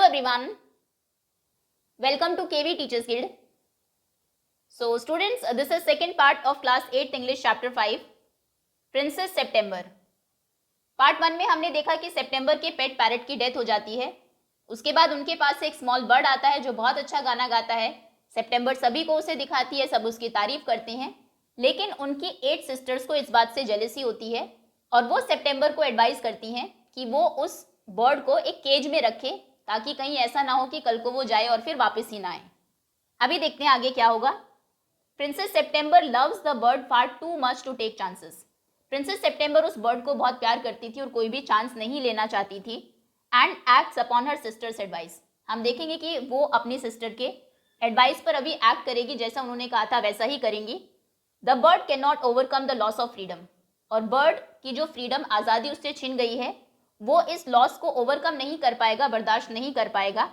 everyone, welcome to KV Teachers Guild. So students, this is second part of class 8th English chapter 5, Princess September. Part 1 में हमने देखा कि सितंबर के पेट parrot की death हो जाती है। उसके बाद उनके पास एक स्मॉल बर्ड आता है जो बहुत अच्छा गाना गाता है। सितंबर सभी को उसे दिखाती है, सब उसकी तारीफ करते हैं, लेकिन उनकी 8 सिस्टर्स को इस बात से जेलसी होती है और वो सितंबर को एडवाइस करती हैं कि वो उस बर्ड को एक केज में रखे ताकि कहीं ऐसा ना हो कि कल को वो जाए और फिर वापस ही ना आए। अभी देखते हैं आगे क्या होगा। Princess September loves the bird far too much to take chances. Princess September उस बर्ड को बहुत प्यार करती थी और कोई भी चांस नहीं लेना चाहती थी। And acts upon her sisters advice. हम देखेंगे कि वो अपनी सिस्टर के एडवाइस पर अभी एक्ट करेगी, जैसा उन्होंने कहा था वैसा ही करेंगी। The bird can not overcome the loss of freedom. और बर्ड की जो फ्रीडम, आज़ादी उससे छिन गई है, वो इस लॉस को ओवरकम नहीं कर पाएगा, बर्दाश्त नहीं कर पाएगा।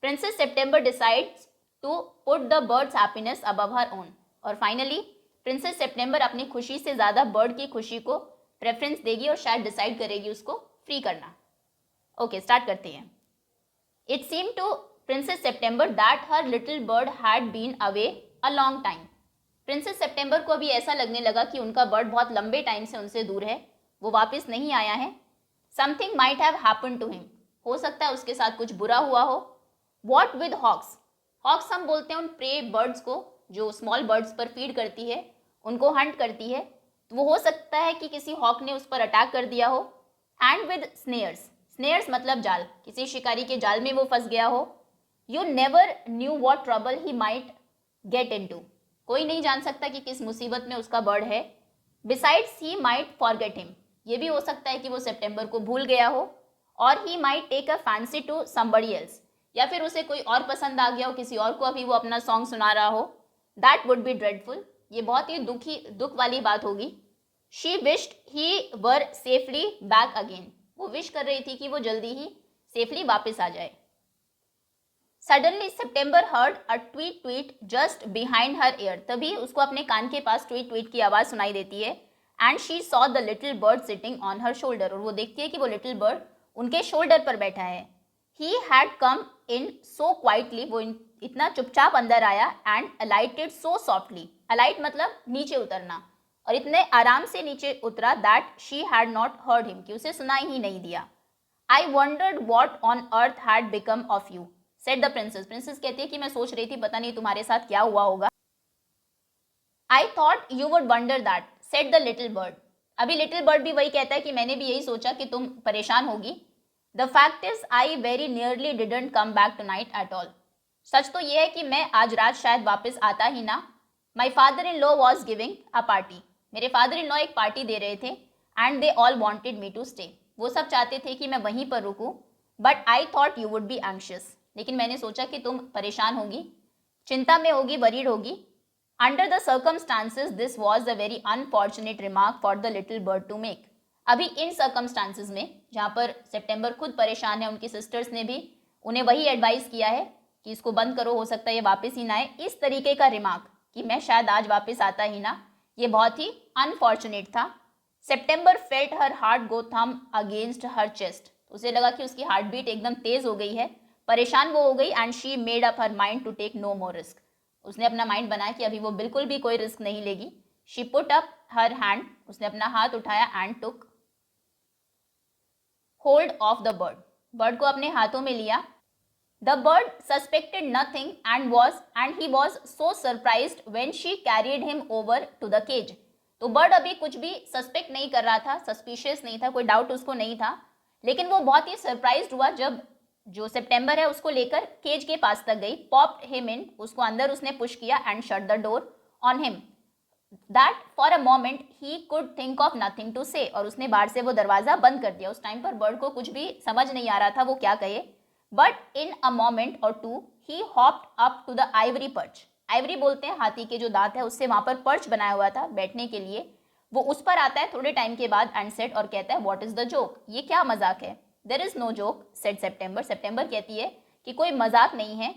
Princess September decides to put the bird's happiness above her own. और फाइनली प्रिंसेस सितंबर अपनी खुशी से ज़्यादा बर्ड की खुशी को प्रेफरेंस देगी और शायद डिसाइड करेगी उसको फ्री करना। ओके, स्टार्ट करते हैं। It seem to princess September that her little bird had been away a long time. Princess September को अभी ऐसा लगने लगा कि उनका बर्ड बहुत लंबे टाइम से उनसे दूर है, वो वापस नहीं आया है। Something might have happen to him. हो सकता है उसके साथ कुछ बुरा हुआ हो। What with hawks. हॉक्स हम बोलते हैं उन प्रे बर्ड्स को जो स्मॉल बर्ड्स पर फीड करती है, उनको हंट करती है। तो वो हो सकता है कि किसी हॉक ने उस पर अटैक कर दिया हो। And with snares. स्नेयर्स मतलब जाल, किसी शिकारी के जाल में वो फंस गया हो। You never knew what trouble he might get into. कोई नहीं जान सकता कि किस मुसीबत में उसका बर्ड है। Besides he might forget him. ये भी हो सकता है कि वो सितंबर को भूल गया हो। और he might take a fancy to somebody else. या फिर उसे कोई और पसंद आ गया हो, किसी और को अभी वो अपना सॉन्ग सुना रहा हो। That would be dreadful. ये बहुत ही दुख वाली बात होगी। She wished he were safely back again. वो विश कर रही थी कि वो जल्दी ही सेफली वापस आ जाए। Suddenly September heard a tweet tweet just behind her year. तभी उसको अपने कान के पास ट्वीट ट्वीट की आवाज़ सुनाई देती है। And she saw the little bird sitting on her shoulder. और वो देखती है कि वो लिटिल बर्ड उनके शोल्डर पर बैठा है। He had come in so quietly. वो इतना चुपचाप अंदर आया। And alighted so softly. Alight मतलब नीचे उतरना, और इतने आराम से नीचे उतरा that she had not heard him, कि उसे सुनाई ही नहीं दिया। I wondered what on earth had become of you, said the princess. Princess कहती है कि मैं सोच रही थी पता नहीं तुम्हारे साथ क्या हुआ होगा। आई thought you would wonder that, said the little bird. अभी लिटिल बर्ड भी वही कहता है कि मैंने भी यही सोचा कि तुम परेशान होगी। The fact is I very nearly didn't come back tonight at all. सच तो यह है कि मैं आज रात शायद वापस आता ही ना। My father in law was giving a party. मेरे फादर इन लॉ एक पार्टी दे रहे थे। And they all wanted me to stay. वो सब चाहते थे कि मैं वहीं पर रुकूं। But I thought you would be anxious. लेकिन मैंने सोचा कि तुम परेशान होगी, चिंता में होगी, वरीड होगी। Under the circumstances, this was a very unfortunate remark for the little bird to make. अभी इन circumstances में जहाँ पर सितंबर खुद परेशान है, उनकी सिस्टर्स ने भी उन्हें वही एडवाइस किया है कि इसको बंद करो, हो सकता है ये वापस ही ना आए। इस तरीके का रिमार्क कि मैं शायद आज वापस आता ही ना, ये बहुत ही अनफॉर्चुनेट था। सितंबर फेल्ट हर हार्ट गो थम अगेंस्ट हर चेस्ट। उसे लगा कि उसकी हार्ट बीट एकदम तेज हो गई है, परेशान वो हो गई। And she made up her mind to take no more risk. उसने अपना माइंड बनाया कि अभी वो बिल्कुल भी कोई रिस्क नहीं लेगी। She put up her hand. उसने अपना हाथ उठाया। And took hold of the bird. Bird को अपने हाथों में लिया। The bird suspected nothing and he was so surprised when she carried him over to the cage. तो बर्ड अभी कुछ भी सस्पेक्ट नहीं कर रहा था, सस्पिशियस नहीं था, कोई डाउट उसको नहीं था, लेकिन वो बहुत ही सरप्राइज्ड हुआ जब जो सितंबर है उसको लेकर केज के पास तक गई। Popped him in. उसको अंदर उसने पुश किया। And shut the door on him. That for a moment he could think of nothing to say. और उसने बाहर से वो दरवाजा बंद कर दिया। उस टाइम पर बर्ड को कुछ भी समझ नहीं आ रहा था वो क्या कहे। But in a moment or two he hopped up to the ivory perch. Ivory बोलते हैं हाथी के जो दांत है उससे वहां पर पर्च बनाया हुआ था बैठने के लिए। वो उस पर आता है थोड़े टाइम के बाद एंड सेड, और कहता है व्हाट इज द जोक, ये क्या मजाक है। There is no joke, said September. September कहती है कि कोई मजाक नहीं है।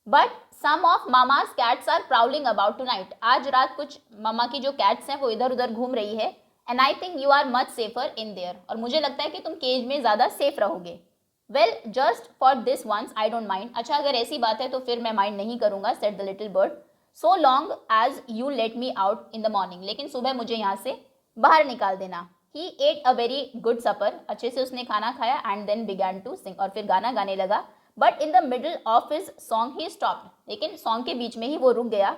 But some of mamma's cats are prowling about tonight. आज रात कुछ मामा की जो कैट्स हैं वो इधर उधर घूम रही है। And I think you are much safer in there. और मुझे लगता है कि तुम केज में ज़्यादा सेफ रहोगे। Well just for this once I don't mind, अच्छा अगर ऐसी बात है तो फिर मैं माइंड नहीं करूंगा, said the little bird, so long as you let me out in the morning, लेकिन सुबह मुझे यहाँ से बाहर निकाल देना। He ate a very good supper, अच्छे से उसने खाना खाया, and then began to sing, और फिर गाना गाने लगा। But in the middle of his song he stopped, लेकिन सॉन्ग के बीच में ही वो रुक गया।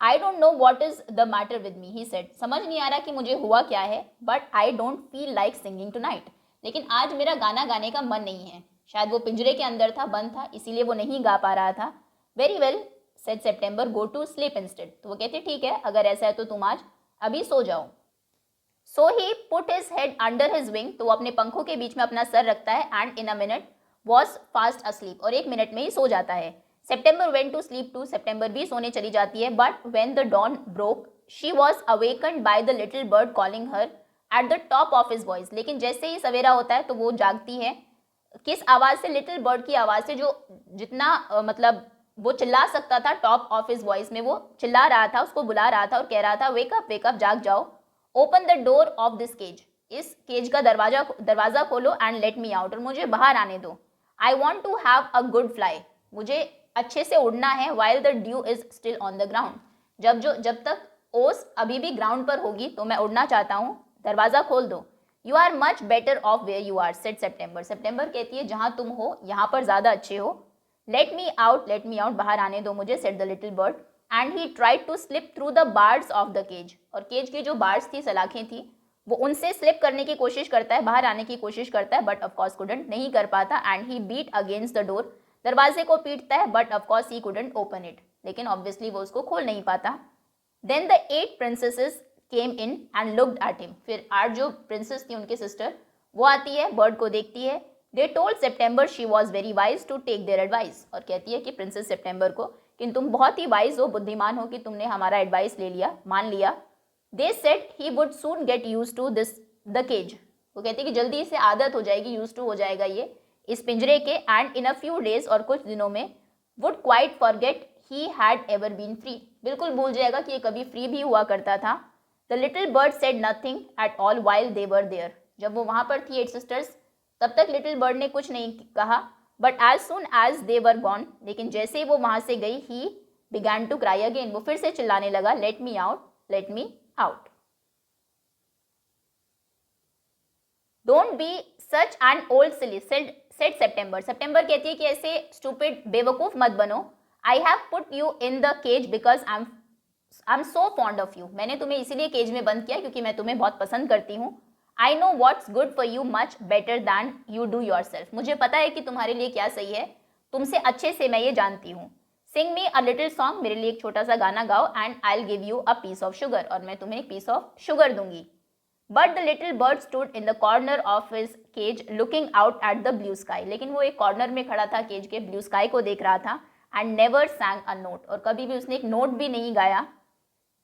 I don't know what is the matter with me, he said, समझ नहीं आ रहा कि मुझे हुआ क्या है, but I don't feel like singing tonight, लेकिन आज मेरा गाना गाने का मन नहीं है। शायद वो पिंजरे के अंदर था, बंद था, इसीलिए वो नहीं गा पा रहा था। Very well said September, go to sleep instead, तो वो कहते ठीक है, अगर ऐसा है तो तुम आज अभी सो जाओ। So he put his head under his wing, तो वो अपने पंखों के बीच में अपना सर रखता है, and in a minute was fast asleep, और 1 मिनट में ही सो जाता है। September went to sleep too, September भी सोने चली जाती है। But when the dawn broke she was awakened by the little bird calling her at the top of his voice, लेकिन जैसे ही सवेरा होता है तो वो जागती है, किस आवाज़ से, लिटिल बर्ड की आवाज़ से, जो जितना मतलब वो चिल्ला सकता था, टॉप ऑफ हिज वॉइस में वो चिल्ला रहा था, उसको बुला रहा था और कह रहा था वेक अप, जाग जाओ, open the door of this cage, इस केज का दरवाज़ा खोलो, एंड लेट मी आउट, और मुझे बाहर आने दो। I want to have a good fly, मुझे अच्छे से उड़ना है, while the dew is still on the ground, जब तक ओस अभी भी ग्राउंड पर होगी तो मैं उड़ना चाहता हूँ, दरवाज़ा खोल दो। You are much better off where you are, said September, September कहती है जहाँ तुम हो यहाँ पर ज़्यादा अच्छे हो। लेट मी आउट, बाहर आने दो मुझे, said the little bird, and he tried to slip through the bars of the cage, और केज की जो बार्स थी, सलाखें थी, वो उनसे स्लिप करने की कोशिश करता है, बाहर आने की कोशिश करता है, बट ऑफकोर्स कुडंट, नहीं कर पाता। And he beat against the door, दरवाजे को पीटता है, but of course he couldn't open it, लेकिन ऑब्वियसली वो उसको खोल नहीं पाता। Then the 8 princesses came in and looked at him, फिर 8 जो प्रिंसेस थी उनकी सिस्टर, वो आती है, बर्ड को देखती है। They told September she was very wise to take their advice, और कहती है कि प्रिंसेस सेप्टेम्बर को कि तुम बहुत ही वाइज हो, बुद्धिमान हो कि तुमने हमारा एडवाइस ले लिया, मान लिया। They said he would soon get used to this the cage, वो कहती है कि जल्दी से आदत हो जाएगी, यूज टू हो जाएगा ये इस पिंजरे के, and in a few days, और कुछ दिनों में, would quite forget he had ever been free, बिल्कुल भूल जाएगा कि ये कभी फ्री भी हुआ करता था। The little bird said nothing at all while they were there, जब वो वहाँ पर थी 8 सिस्टर्स, तब तक लिटिल बर्ड ने कुछ नहीं कहा। But as soon as they were gone, लेकिन जैसे ही वो वहाँ से गई, he began to cry again, वो फिर से चिल्लाने लगा, let me out, let me out. Don't be such an old silly, said September, September कहती है कि ऐसे स्टूपिड, बेवकूफ़ मत बनो। I have put you in the cage because I am so fond of you, मैंने तुम्हें इसीलिए केज में बंद किया क्योंकि मैं तुम्हें बहुत पसंद करती हूँ। I know what's good for you much better than you do your self, मुझे पता है कि तुम्हारे लिए क्या सही है, तुमसे अच्छे से मैं ये जानती हूँ। सिंग मी अ लिटिल सॉन्ग, मेरे लिए एक छोटा सा गाना गाओ, and I will give you a piece of sugar, और मैं तुम्हें एक पीस ऑफ शुगर दूंगी। But the little bird stood in the corner of his cage looking out at the blue sky, लेकिन वो एक कॉर्नर में खड़ा था केज के, ब्लू स्काई को देख रहा था। एंड नेवर सैंग अ नोट, और कभी भी उसने एक नोट भी नहीं गाया।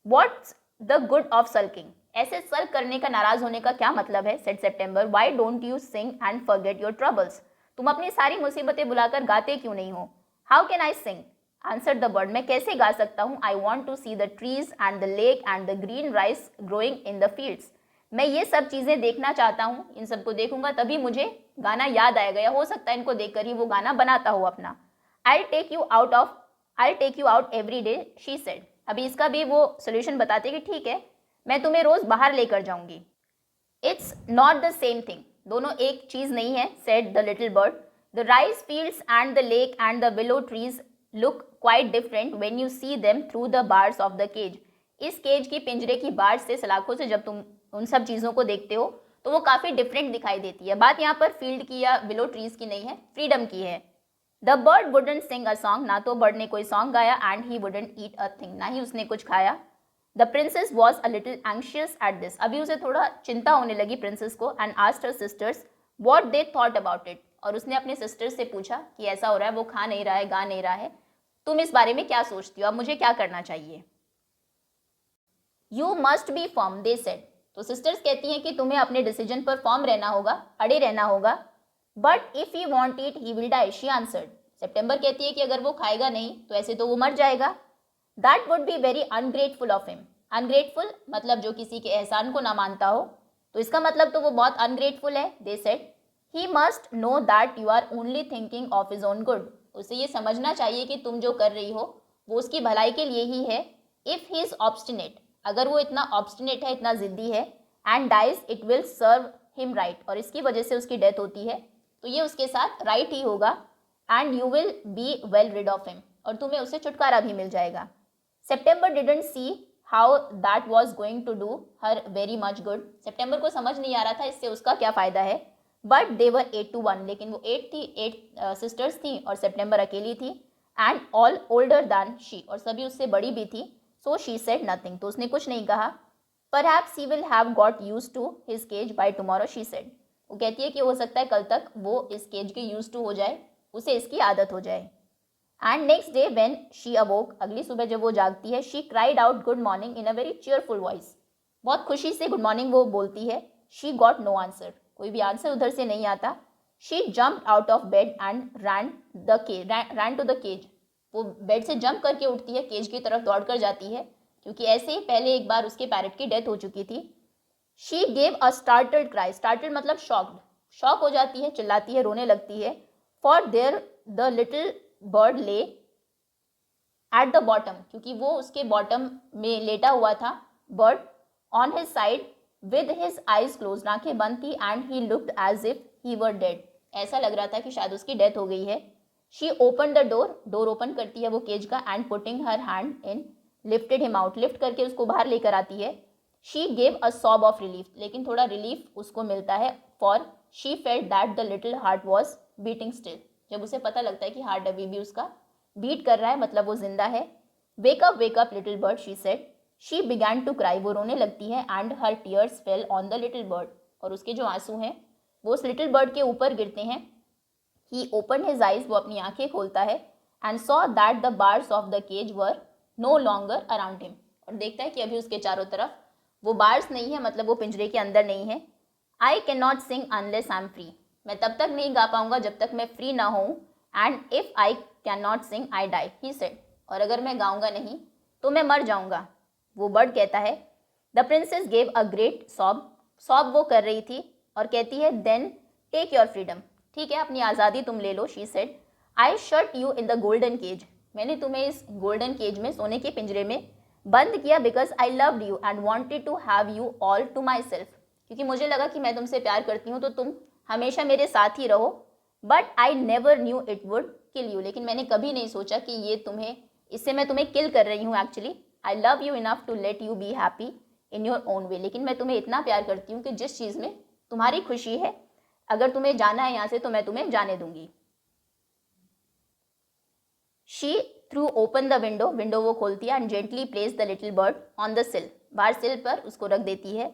What's the good of sulking? ऐसे सल्क करने का, नाराज होने का क्या मतलब है, said September. Why don't you sing and forget your troubles? तुम अपनी सारी मुसीबतें बुलाकर गाते क्यों नहीं हो? How can I sing? Answered the bird, मैं कैसे गा सकता हूँ? I want to see the trees and the lake and the green rice growing in the fields. मैं ये सब चीज़ें देखना चाहता हूँ, इन सबको देखूंगा तभी मुझे गाना याद आएगा, या हो सकता है इनको देखकर ही वो गाना बनाता हो अपना। I'll take you out every day, she said. अभी इसका भी वो सोल्यूशन बताते कि ठीक है, मैं तुम्हें रोज बाहर लेकर जाऊंगी। It's not the same thing, दोनों एक चीज नहीं है, said the little bird. The rice fields and the lake and the willow trees look quite different when you see them through the bars of the cage. इस cage की, पिंजरे की bars से, सलाखों से जब तुम उन सब चीज़ों को देखते हो तो वो काफ़ी डिफरेंट दिखाई देती है। बात यहाँ पर फील्ड की या विलो ट्रीज की नहीं है, फ्रीडम की है। The bird wouldn't sing a song, ना तो बर्ड ने कोई सॉन्ग गाया, and he wouldn't eat a thing, ना ही उसने कुछ खाया। The princess was a little anxious at this, अभी उसे थोड़ा चिंता होने लगी प्रिंसेस को। And asked her sisters what they thought about it, और उसने अपने सिस्टर्स से पूछा कि ऐसा हो रहा है, वो खा नहीं रहा है, गा नहीं रहा है, तुम इस बारे में क्या सोचती हो, अब मुझे क्या करना चाहिए। You must be firm, they said, तो सिस्टर्स कहती हैं कि तुम्हें अपने डिसीजन पर फर्म रहना होगा, अड़े रहना होगा। But if he want it he will die, she answered, September कहती है कि अगर वो खाएगा नहीं तो ऐसे तो वो मर जाएगा। That would be very ungrateful of him, ungrateful मतलब जो किसी के एहसान को ना मानता हो, तो इसका मतलब तो वो बहुत अनग्रेटफुल है, they said. He must know that you are only thinking of his own good. उसे ये समझना चाहिए कि तुम जो कर रही हो वो उसकी भलाई के लिए ही है। इफ़ ही इज़ ऑब्स्टिनेट, अगर वो इतना ऑब्स्टिनेट है, इतना ज़िद्दी है, and dies it will serve him right, और इसकी वजह से उसकी डेथ होती है, तो ये उसके साथ राइट ही होगा। And you will be well rid of him, और तुम्हें उससे छुटकारा भी मिल जाएगा। September didn't see how that was going to do her very much good. September को समझ नहीं आ रहा था इससे उसका क्या फ़ायदा है। बट देवर 8 to 1, लेकिन वो 8 थी, 8 सिस्टर्स थी और सेप्टेम्बर अकेली थी। And all older than she, और सभी उससे बड़ी भी थी। सो शी सेड नथिंग, तो उसने कुछ नहीं कहा। Perhaps he will have got used to his cage by tomorrow, she said. वो कहती है कि हो सकता है कल तक वो इस केज के यूज टू हो जाए, उसे इसकी आदत हो जाए। And next day when she अवोक, अगली सुबह जब वो जागती है, she cried out good morning in a very cheerful voice. बहुत खुशी से गुड मॉर्निंग वो बोलती है। शी गॉट नो आंसर, कोई भी आंसर उधर से नहीं आता। She jumped out of bed and ran to the cage. वो बेड से जंप करके उठती है, केज की तरफ दौड़ कर जाती है, क्योंकि ऐसे ही पहले एक बार उसके पैरेट की डेथ हो चुकी थी। She gave a startled cry, startled मतलब शॉक्ड, शॉक हो जाती है, चिल्लाती है, रोने लगती है। For there the little bird lay at the bottom, क्योंकि वो उसके बॉटम में लेटा हुआ था bird, on his side with his eyes close, आंखें बंद थी, and he looked as if he were dead, ऐसा लग रहा था कि शायद उसकी डेथ हो गई है। She open the door, door open करती है वो केज का, and putting her hand in lifted him out, lift करके उसको बाहर लेकर आती है। She gave a sob of relief, लेकिन थोड़ा रिलीफ उसको मिलता है। For she felt that the little heart was beating still, जब उसे पता लगता है कि हार्ट अभी भी उसका बीट कर रहा है, मतलब वो जिंदा है। Wake up little bird, she said. She began to cry, वो रोने लगती है। And her tears fell on the little bird, और उसके जो आंसू हैं वो उस लिटिल बर्ड के ऊपर गिरते हैं। ही ओपन हिज आइज, वो अपनी आंखें खोलता है। And saw that the bars of the cage were no longer around him, और देखता है कि अभी उसके चारों तरफ वो बार्स नहीं है, मतलब वो पिंजरे के अंदर नहीं है। I can not sing unless I am free, मैं तब तक नहीं गा पाऊंगा जब तक मैं फ्री ना हूँ। And if I can not sing I die, he said, और अगर मैं गाऊंगा नहीं तो मैं मर जाऊंगा, वो बर्ड कहता है। The princess gave a great sob, sob वो कर रही थी और कहती है, देन टेक योर फ्रीडम, ठीक है अपनी आज़ादी तुम ले लो, she said. I shut you in the golden cage, मैंने तुम्हें इस गोल्डन केज में, सोने के पिंजरे में बंद किया, because I loved you and wanted to have you all to myself, क्योंकि मुझे लगा कि मैं तुमसे प्यार करती हूँ तो तुम हमेशा मेरे साथ ही रहो। But I never knew it would kill you, लेकिन मैंने कभी नहीं सोचा कि ये तुम्हें, इससे मैं तुम्हें किल कर रही हूँ actually. I love you enough to let you be happy in your own way, लेकिन मैं तुम्हें इतना प्यार करती हूँ कि जिस चीज़ में तुम्हारी खुशी है, अगर तुम्हें जाना है यहाँ से तो मैं तुम्हें जाने दूंगी। She threw open the window, window वो खोलती है, and gently place the little bird on the सिल, बाहर सिल पर उसको रख देती है।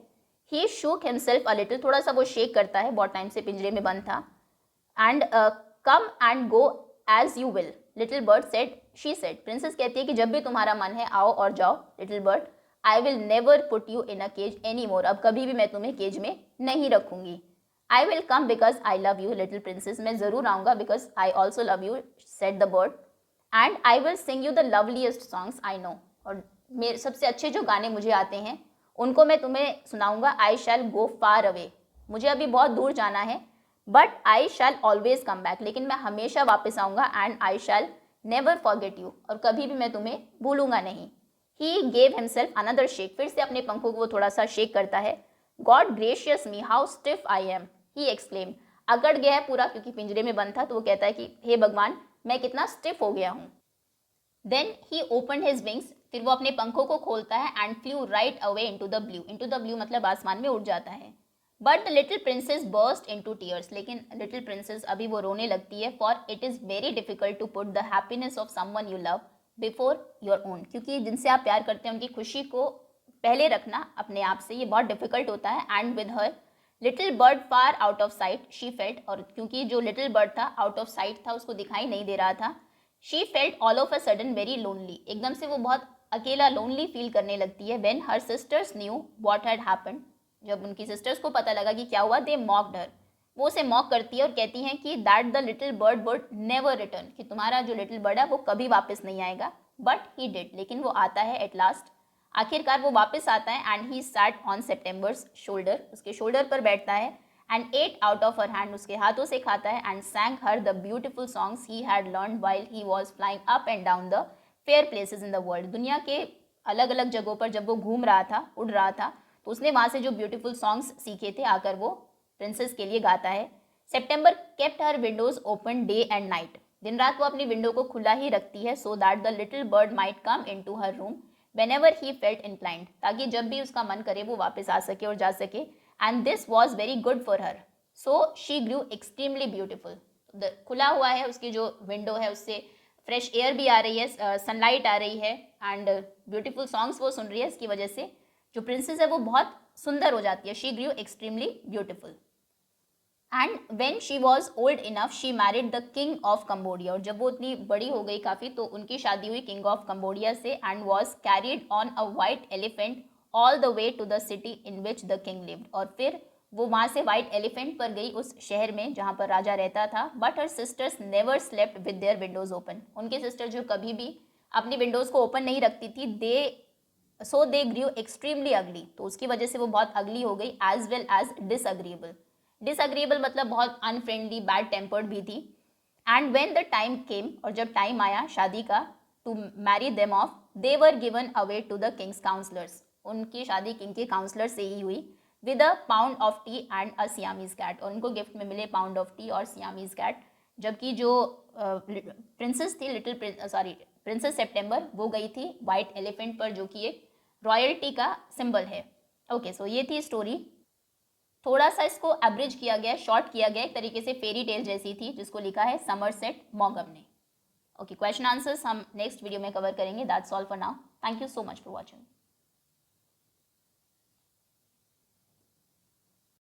ही शूक हिमसेल्फ अ लिटिल, थोड़ा सा वो शेक करता है, बहुत टाइम से पिंजरे में बंद था। And come and go as you will, little bird said, she said, princess कहती है कि जब भी तुम्हारा मन है आओ और जाओ little bird. I will never put you in a cage any more, अब कभी भी मैं तुम्हें केज में नहीं रखूंगी। I will come because I love you little princess, मैं ज़रूर आऊँगा because I also love you, said the bird. And I will sing you the loveliest songs I know, और मेरे सबसे अच्छे जो गाने मुझे आते हैं उनको मैं तुम्हें सुनाऊंगा। आई शैल गो फार अवे, मुझे अभी बहुत दूर जाना है, but I shell always come back, लेकिन मैं हमेशा वापस आऊँगा। And I shell never forget you, और कभी भी मैं तुम्हें भूलूंगा नहीं। He gave himself another shake, फिर से अपने पंखों को वो थोड़ा सा शेक करता है। God gracious me how stiff I am, he exclaim, अकड़ गया है पूरा क्योंकि पिंजरे में बंद था, तो वो कहता है कि हे भगवान मैं कितना स्टिफ हो गया हूँ। Then he open his wings, फिर वो अपने पंखों को खोलता है। And flew right away into the blue, into the blue मतलब आसमान में उड़ जाता है। But the little princess burst into tears, लेकिन लिटिल प्रिंसेस अभी वो रोने लगती है। For it is very difficult to put the happiness of someone you love before your own, क्योंकि जिनसे आप प्यार करते हैं उनकी खुशी को पहले रखना अपने आप से, ये बहुत डिफिकल्ट होता है। And with her little bird far out of site she felt, और क्योंकि जो लिटिल बर्ड था आउट ऑफ साइट था, उसको दिखाई नहीं दे रहा था। She felt all of a sudden very lonely, एकदम से वो बहुत अकेला लोनली फील करने लगती है। When her sisters knew what had happened, जब उनकी सिस्टर्स को पता लगा कि क्या हुआ, दे मॉक्ड हर, वो उसे मॉक करती है और कहती हैं कि that the little bird would never return, कि तुम्हारा जो लिटिल बर्ड है वो कभी वापस नहीं आएगा। बट ही डिड, लेकिन वो आता है एट लास्ट, आखिरकार वो वापस आता है। And he sat on September's shoulder, उसके शोल्डर पर बैठता है। And ate out of her hand, उसके हाथों से खाता है, and sang her the beautiful songs he had learn while he was flying up and down the fair places in the world. दुनिया के अलग अलग जगहों पर जब वो घूम रहा था, उड़ रहा था, तो उसने वहाँ से जो ब्यूटीफुल सॉन्ग्स सीखे थे आकर वो प्रिंसेस के लिए गाता है। September kept her Windows open day and night, दिन रात वो अपनी विंडो को खुला ही रखती है, so that the little bird might come in to her room whenever he felt inclined, ताकि जब भी उसका मन करे वो वापस आ सके और जा सके। And this was very good for her, so she Guru extremely beautiful. खुला हुआ है उसकी जो विंडो है, उससे फ्रेश एयर भी आ रही है, सनलाइट आ रही है, एंड ब्यूटीफुल सॉन्ग्स वो सुन रही है। इसकी वजह से जो प्रिंसेस है वो बहुत सुंदर हो जाती है। She Guru extremely beautiful. And when she was old enough she married the king of Cambodia, और जब वो इतनी बड़ी हो गई काफ़ी तो उनकी शादी हुई किंग ऑफ कम्बोडिया से, and was carried on a white elephant all the way to the city in which the king lived, और फिर वो वहाँ से वाइट एलिफेंट पर गई उस शहर में जहाँ पर राजा रहता था। But her sisters never slept with their Windows open, उनके सिस्टर जो कभी भी अपनी विंडोज़ को ओपन नहीं रखती थी, दे ग्रू एक्सट्रीमली अगली, तो उसकी वजह से वो बहुत अगली हो गई, as well as disagreeable. Disagreeable मतलब बहुत अनफ्रेंडली, बैड टेम्पर्ड भी थी। And when the time came, और जब टाइम आया शादी का, to marry them off, they were given away to the king's counsellors, उनकी शादी किंग के काउंसलर से ही हुई, with a pound of tea and a Siamese cat, और उनको गिफ्ट में मिले पाउंड ऑफ टी और सियामीज कैट। जबकि जो प्रिंसेस थी प्रिंसेस सेप्टेम्बर, वो गई थी वाइट एलिफेंट पर, जो कि एक रॉयल्टी का सिंबल है। ओके, सो ये थी स्टोरी। थोड़ा सा इसको एब्रिज किया गया, शॉर्ट किया गया, एक तरीके से फेरी टेल जैसी थी, जिसको लिखा है समरसेट मॉगम ने। ओके, क्वेश्चन आंसर्स हम नेक्स्ट वीडियो में कवर करेंगे। That's all for now, thank you so much for watching.